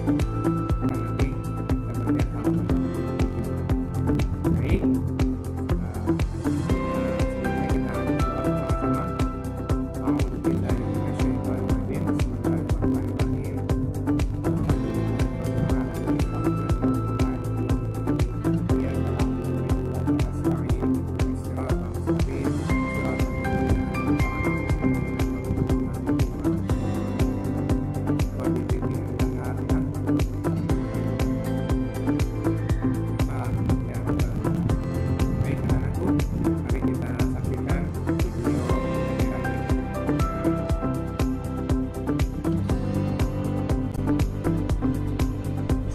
nanti kita bagian halaman 27. Baik, sebelumnya kita berdoa bersama-sama. A'udzubillahi minasyaitonirrajim.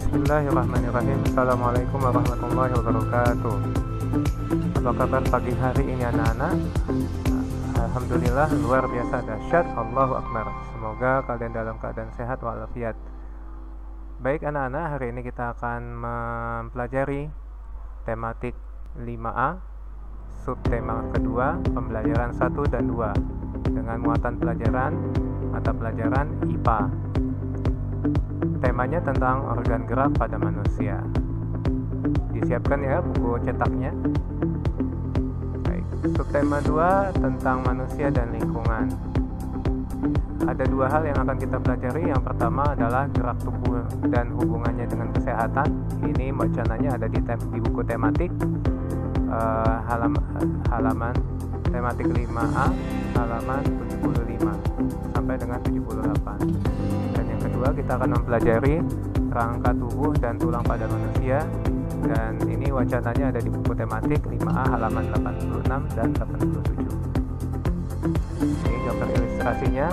Bismillahirrahmanirrahim. Bismillahirrahmanirrahim. Assalamualaikum warahmatullahi wabarakatuh. Apa kabar pagi hari ini anak-anak? Alhamdulillah luar biasa dahsyat. Allahu Akbar. Semoga kalian dalam keadaan sehat walafiat. Baik anak-anak, hari ini kita akan mempelajari tematik 5A, subtema kedua, pembelajaran 1 dan 2 dengan muatan pelajaran mata pelajaran IPA. Temanya tentang organ gerak pada manusia. Disiapkan ya buku cetaknya. Baik, subtema 2 tentang manusia dan lingkungan. Ada dua hal yang akan kita pelajari. Yang pertama adalah gerak tubuh dan hubungannya dengan kesehatan. Ini bacaannya ada di buku tematik halaman tematik 5A halaman 75 sampai dengan 78. Dan yang kedua kita akan mempelajari rangka tubuh dan tulang pada manusia, dan ini wacananya ada di buku tematik 5A halaman 86 dan 87. Ini gambar ilustrasinya,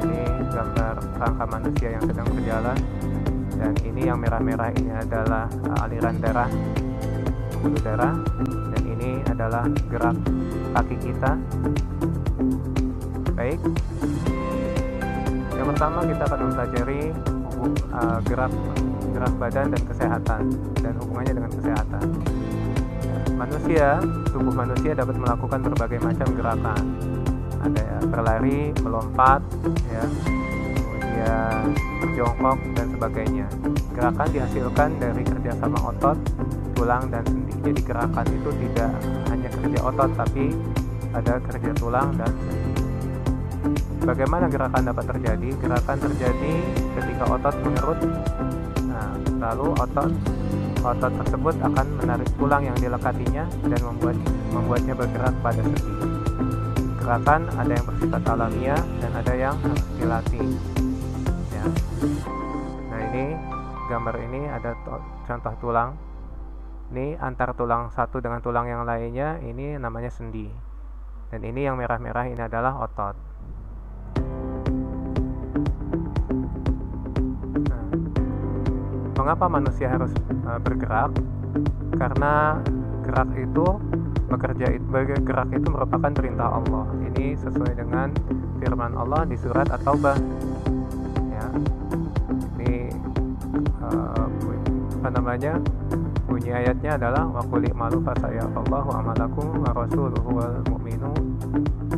ini gambar rangka manusia yang sedang berjalan, dan ini yang merah-merah ini adalah aliran darah, pembuluh darah, dan ini adalah gerak kaki kita. Baik, yang pertama kita akan mempelajari gerak badan dan kesehatan dan hubungannya dengan kesehatan. Tubuh manusia dapat melakukan berbagai macam gerakan. Ada ya, berlari, melompat, ya, kemudian berjongkok dan sebagainya. Gerakan dihasilkan dari kerjasama otot, tulang dan sendi. Jadi gerakan itu tidak hanya kerja otot, tapi ada kerja tulang dan sendi. Bagaimana gerakan dapat terjadi? Gerakan terjadi ketika otot mengerut. Nah, lalu otot tersebut akan menarik tulang yang dilekatinya dan membuatnya bergerak pada sendi. Gerakan ada yang bersifat alamiah dan ada yang harus dilatih. Ya. Nah, ini gambar ini ada contoh tulang. Ini antar tulang satu dengan tulang yang lainnya, ini namanya sendi. Dan ini yang merah-merah ini adalah otot. Nah, mengapa manusia harus bergerak? Karena gerak itu merupakan perintah Allah. Ini sesuai dengan firman Allah di surat At-Taubah. Ya. Ini bunyi ayatnya adalah wa qul i'malu fa sayarallahu amalakum wa rasuluhu wal mu'minun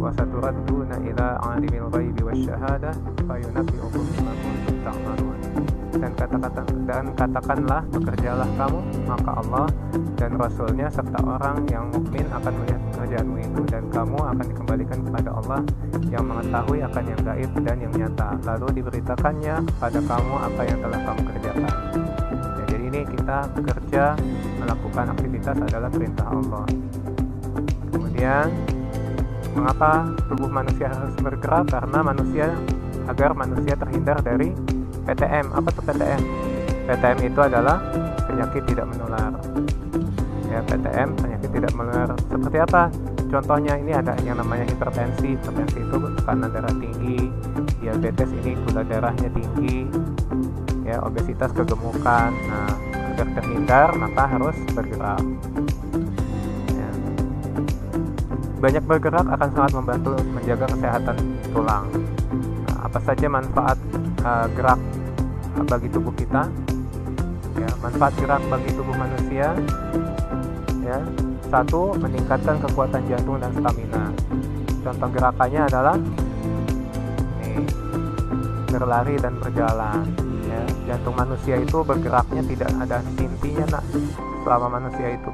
wa saturadduna ila 'alimil ghaibi wasyahadah fa yunabbi'ukum bima kuntum ta'malun. Dan katakanlah, bekerjalah kamu, maka Allah dan Rasulnya serta orang yang mukmin akan melihat pekerjaanmu itu, dan kamu akan dikembalikan kepada Allah yang mengetahui akan yang gaib dan yang nyata, lalu diberitakannya kepada kamu apa yang telah kamu kerjakan. Ya, jadi ini kita bekerja, melakukan aktivitas adalah perintah Allah. Kemudian mengapa tubuh manusia harus bergerak? Karena agar manusia terhindar dari PTM. Apa tuh PTM? PTM itu adalah penyakit tidak menular. Ya, PTM, penyakit tidak menular. Seperti apa? Contohnya ini ada yang namanya hipertensi. Hipertensi itu tekanan darah tinggi, diabetes ini gula darahnya tinggi, ya, obesitas, kegemukan. Nah, agar terhindar maka harus bergerak. Ya. Banyak bergerak akan sangat membantu menjaga kesehatan tulang. Nah, apa saja manfaat gerak bagi tubuh kita? Ya, manfaat gerak bagi tubuh manusia, ya, 1, meningkatkan kekuatan jantung dan stamina. Contoh gerakannya adalah ini, berlari dan berjalan, ya. Jantung manusia itu bergeraknya tidak ada henti-hentinya nak. Selama manusia itu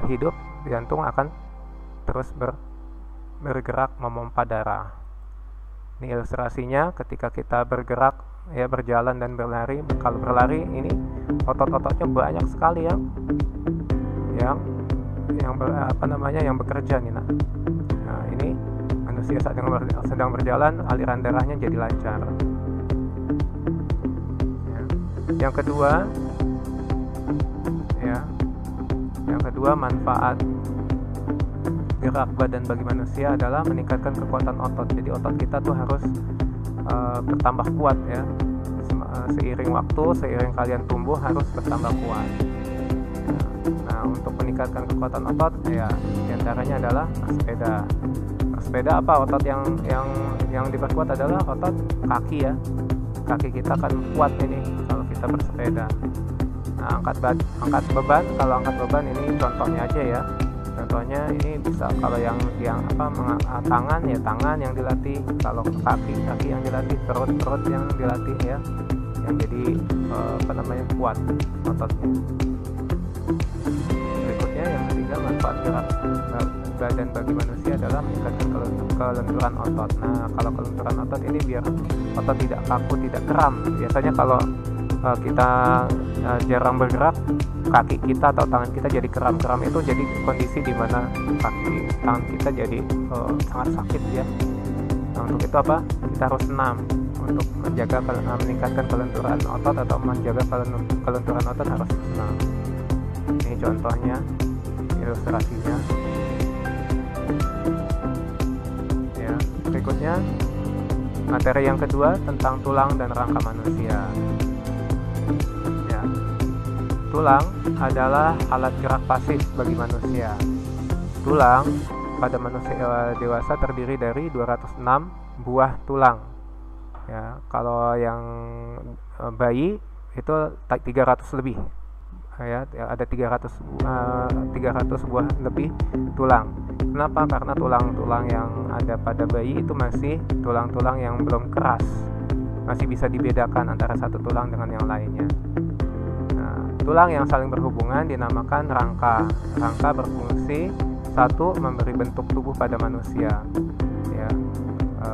hidup, jantung akan terus bergerak memompa darah. Ini ilustrasinya ketika kita bergerak, ya, berjalan dan berlari. Kalau berlari ini otot-ototnya banyak sekali yang bekerja nih nak. Nah, ini manusia sedang berjalan, aliran darahnya jadi lancar. Ya. Yang kedua manfaat gerak badan bagi manusia adalah meningkatkan kekuatan otot. Jadi otot kita tuh harus bertambah kuat, ya. Seiring waktu, seiring kalian tumbuh harus bertambah kuat. Nah, untuk meningkatkan kekuatan otot, ya, diantaranya adalah bersepeda. Bersepeda apa? Otot yang diperkuat adalah otot kaki, ya. Kaki kita akan kuat ini kalau kita bersepeda. Nah, angkat beban. Kalau angkat beban ini contohnya aja, ya. Contohnya ini bisa kalau yang tangan, ya tangan yang dilatih. Kalau kaki yang dilatih, perut yang dilatih, ya. Yang jadi kuat ototnya. Berikutnya yang ketiga, manfaat gerak badan bagi manusia adalah meningkatkan kelenturan otot. Nah, kalau kelenturan otot ini biar otot tidak kaku, tidak kram. Biasanya kalau kita jarang bergerak, kaki kita atau tangan kita jadi kram itu jadi kondisi di mana tangan kita jadi sangat sakit, ya. Nah, untuk itu apa? Kita harus senam untuk meningkatkan kelenturan otot atau menjaga kelenturan otot harus senam. Ini contohnya, ilustrasinya. Ya, berikutnya materi yang kedua tentang tulang dan rangka manusia. Ya, tulang adalah alat gerak pasif bagi manusia. Tulang pada manusia dewasa terdiri dari 206 buah tulang. Ya, kalau yang bayi itu 300 lebih. Ya, ada 300 buah lebih tulang. Kenapa? Karena tulang-tulang yang ada pada bayi itu masih tulang-tulang yang belum keras, masih bisa dibedakan antara satu tulang dengan yang lainnya. Nah, tulang yang saling berhubungan dinamakan rangka. Rangka berfungsi satu, memberi bentuk tubuh pada manusia. Ya,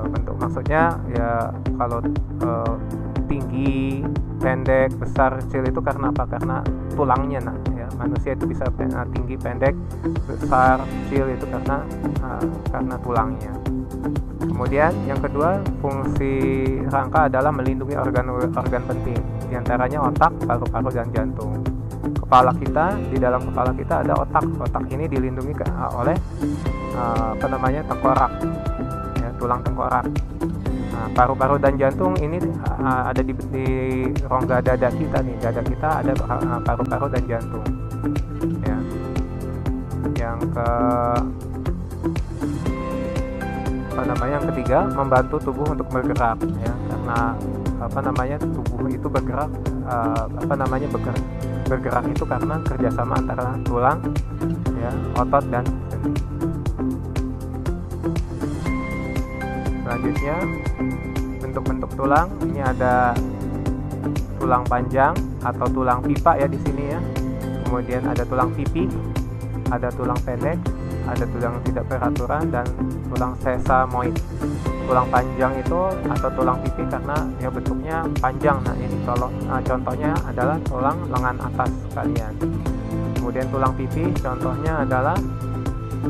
bentuk maksudnya ya kalau tinggi, pendek, besar, kecil itu karena apa? Karena tulangnya, nah, ya. Manusia itu bisa tinggi, pendek, besar, kecil itu karena tulangnya. Kemudian yang kedua, fungsi rangka adalah melindungi organ penting, diantaranya otak, paru-paru, dan jantung. Di dalam kepala kita ada otak. Otak ini dilindungi oleh tengkorak, ya, tulang tengkorak. Nah, paru-paru dan jantung ini ada di rongga dada kita nih. Dada kita ada paru-paru dan jantung. Ya. Yang ketiga, membantu tubuh untuk bergerak, ya. Karena tubuh itu bergerak bergerak itu karena kerjasama antara tulang, ya, otot dan sendi. Selanjutnya, bentuk-bentuk tulang ini ada tulang panjang atau tulang pipa, ya, di sini, ya. Kemudian ada tulang pipih, ada tulang pendek, ada tulang tidak beraturan, dan tulang sesamoid. Tulang panjang itu atau tulang pipih karena ya bentuknya panjang. Nah, ini contohnya adalah tulang lengan atas kalian. Kemudian tulang pipih contohnya adalah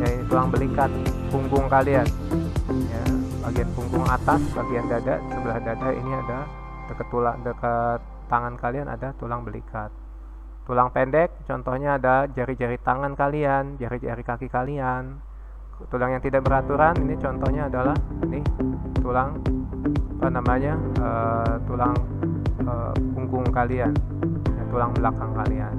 ya ini tulang belikat punggung kalian. Ya, bagian punggung atas, bagian dada, sebelah dada ini ada dekat tangan kalian ada tulang belikat. Tulang pendek contohnya ada jari-jari tangan kalian, jari-jari kaki kalian. Tulang yang tidak beraturan ini contohnya adalah ini tulang tulang punggung kalian, ya, tulang belakang kalian.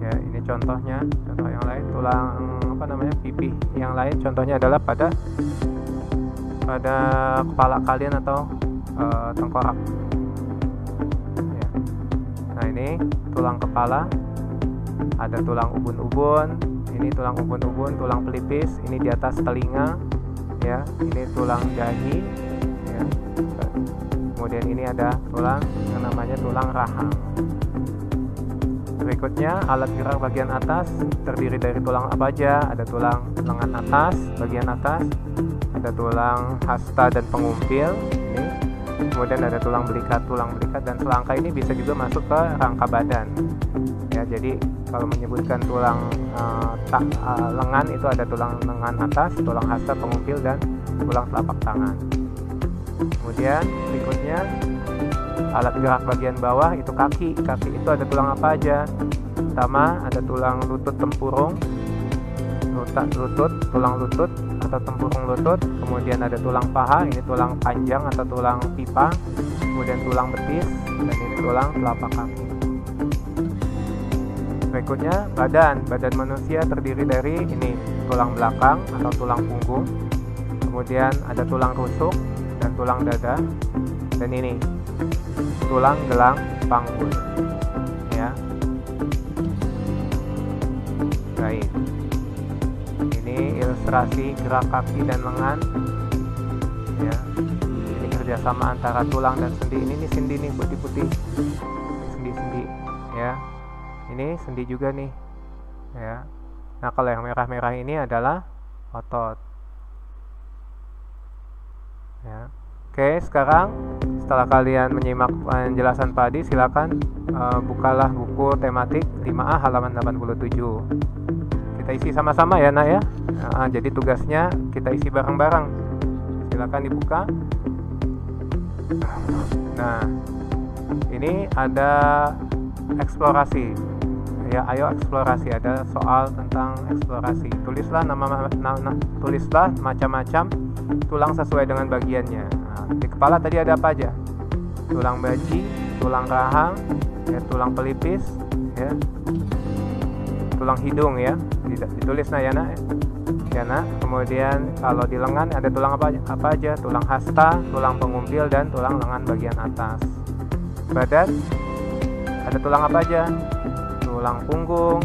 Ya, ini contohnya. Contoh yang lain tulang pipih yang lain contohnya adalah pada kepala kalian atau tengkorak. Ya. Nah, ini tulang kepala, ada tulang ubun-ubun. Ini tulang ubun-ubun, tulang pelipis, ini di atas telinga, ya. Ini tulang dahi, ya. Kemudian ini ada tulang yang namanya tulang rahang. Berikutnya alat gerak bagian atas terdiri dari tulang apa aja? Ada tulang lengan atas, bagian atas, ada tulang hasta dan pengumpil ini. Kemudian ada tulang belikat dan selangka ini bisa juga masuk ke rangka badan. Ya, jadi kalau menyebutkan tulang lengan itu ada tulang lengan atas, tulang hasta, pengumpil dan tulang telapak tangan. Kemudian berikutnya alat gerak bagian bawah itu kaki. Kaki itu ada tulang apa aja? Pertama ada tulang lutut tempurung, tulang lutut atau tempurung lutut. Kemudian ada tulang paha, ini tulang panjang atau tulang pipa. Kemudian tulang betis dan ini tulang telapak kaki. Berikutnya badan manusia terdiri dari ini tulang belakang atau tulang punggung. Kemudian ada tulang rusuk dan tulang dada, dan ini tulang gelang panggul. Ya, baik. Ini ilustrasi gerak kaki dan lengan. Ya, ini kerjasama antara tulang dan sendi. Ini sendi nih putih-putih, sendi-sendi. Ya, ini sendi juga nih. Ya, nah kalau yang merah-merah ini adalah otot. Ya. Oke, sekarang setelah kalian menyimak penjelasan Pak Adi, silakan bukalah buku tematik 5A halaman 87. Kita isi sama-sama ya, Nak ya. Jadi tugasnya kita isi bareng-bareng. Silakan dibuka. Nah, ini ada eksplorasi. Ya, ayo eksplorasi. Ada soal tentang eksplorasi. Tulislah tulislah macam-macam tulang sesuai dengan bagiannya. Di kepala tadi ada apa aja? Tulang baji, tulang rahang, ya, tulang pelipis, ya, tulang hidung ya. Ditulis ya nak. Ya nak. Kemudian kalau di lengan ada tulang apa aja? Tulang hasta, tulang pengumpil dan tulang lengan bagian atas. Badan ada tulang apa aja? Tulang punggung,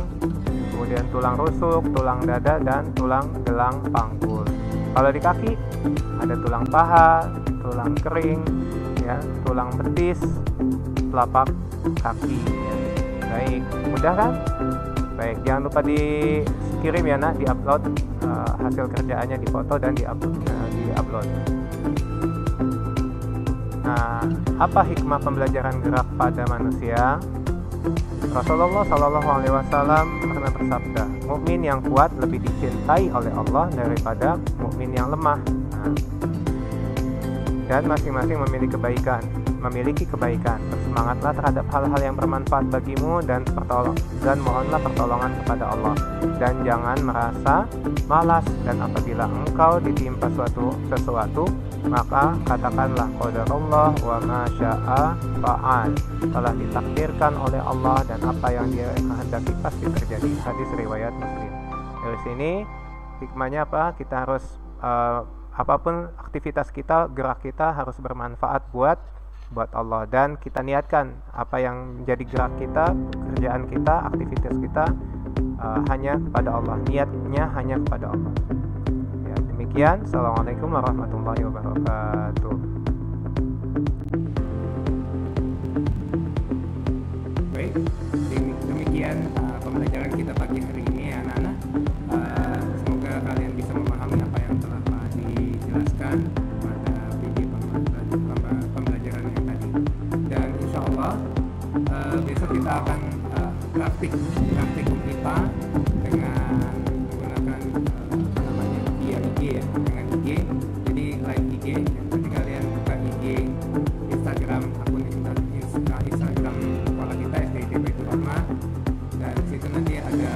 kemudian tulang rusuk, tulang dada dan tulang gelang panggul. Kalau di kaki ada tulang paha, tulang kering, ya, tulang betis, telapak kaki. Ya. Baik, mudah kan? Baik, jangan lupa dikirim ya nak, diupload hasil kerjaannya, difoto dan diupload. Nah, apa hikmah pembelajaran gerak pada manusia? Rasulullah Shallallahu Alaihi Wasallam pernah bersabda, mukmin yang kuat lebih dicintai oleh Allah daripada mukmin yang lemah. Dan masing-masing memiliki kebaikan. Bersemangatlah terhadap hal-hal yang bermanfaat bagimu dan mohonlah pertolongan kepada Allah. Dan jangan merasa malas, dan apabila engkau ditimpa sesuatu, maka katakanlah qadarullah wa ma syaa fa'al. Telah ditakdirkan oleh Allah dan apa yang Dia kehendaki pasti terjadi. Hadis riwayat Muslim. Dari sini hikmahnya apa? Kita harus apapun aktivitas kita, gerak kita harus bermanfaat buat Allah, dan kita niatkan apa yang menjadi gerak kita, pekerjaan kita, aktivitas kita hanya kepada Allah. Niatnya hanya kepada Allah. Ya, demikian. Assalamualaikum warahmatullahi wabarakatuh. Baik, demikian pembelajaran kita pagi hari ini ya anak-anak. Semoga kalian bisa memahami apa yang telah Pak dijelaskan pada video pembelajaran yang tadi. Dan insya Allah besok kita akan praktikum IPA dengan menggunakan via IG ya, dengan IG. Jadi live IG. Nanti kalian buka IG Instagram, akun Instagram sekolah kita SDIT Baitur Rahmah, dan di situ nanti ada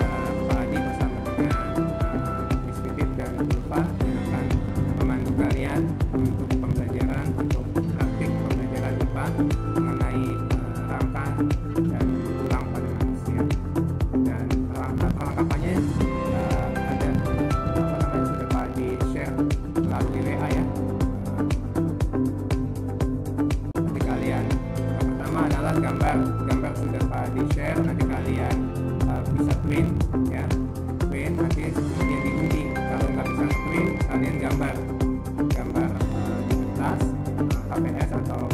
Pak Adi bersama dengan Miss Pipit dan Lupa yang akan memandu kalian untuk pembelajaran, untuk praktik pembelajaran IPA mengenai rangka dan tulang pada manusia. Dan perlengkapannya ada sudah Pak Adi share melalui WA ya. Nanti kalian yang pertama adalah gambar sudah Pak Adi share. Nanti kalian bisa print ya, nanti kemudian diundi. Kalau nggak bisa print, kalian gambar di kertas, KPS atau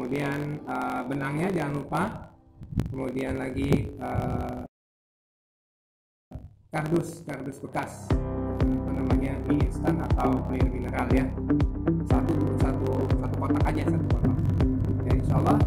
kemudian benangnya jangan lupa, kemudian lagi kardus bekas, apa namanya, mie instan atau air mineral ya, satu kotak aja, satu kotak. Ya, insya Allah